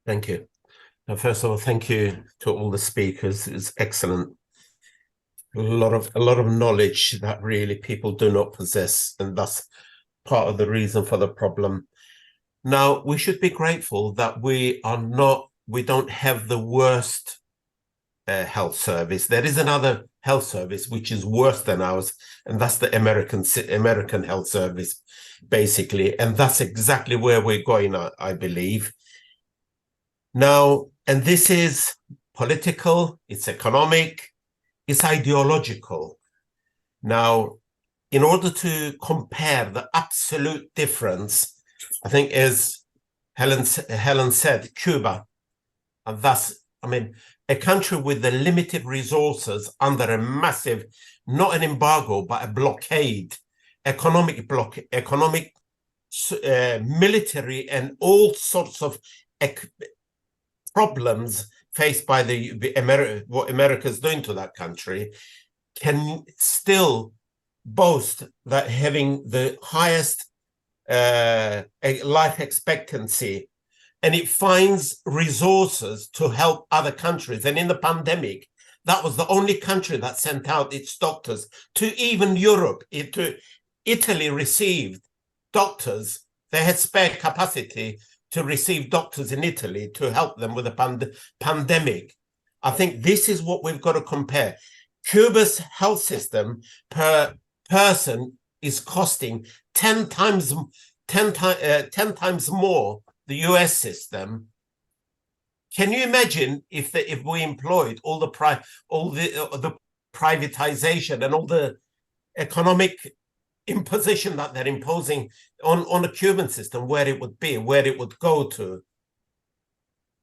Thank you. First of all, thank you to all the speakers. It's excellent. A lot of knowledge that really people do not possess, and that's part of the reason for the problem. Now, we should be grateful that we don't have the worst health service. There is another health service which is worse than ours, and that's the American health service, basically. And that's exactly where we're going, I believe. Now, and this is political, it's economic, it's ideological. Now, in order to compare the absolute difference, I think, as Helen said, Cuba, and thus, a country with the limited resources under a massive, not an embargo, but a blockade, economic, military, and all sorts of problems faced by what America's doing to that country, can still boast that having the highest life expectancy, and it finds resources to help other countries. And in the pandemic, that was the only country that sent out its doctors to even Europe. Italy received doctors. They had spare capacity to receive doctors in Italy to help them with the pandemic. I think this is what we've got to compare. Cuba's health system per person is costing 10 times more the US system. Can you imagine if we employed all the privatization and all the economic imposition that they're imposing on the Cuban system, where it would be, where it would go to?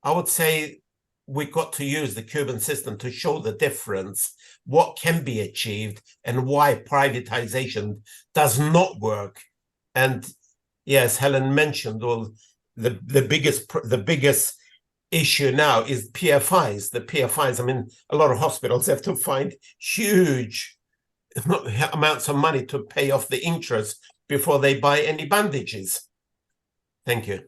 I would say we got to use the Cuban system to show the difference, what can be achieved, and why privatization does not work. And yes, Helen mentioned all the biggest issue now is PFIs. The PFIs, a lot of hospitals have to find huge amounts of money to pay off the interest before they buy any bandages. Thank you.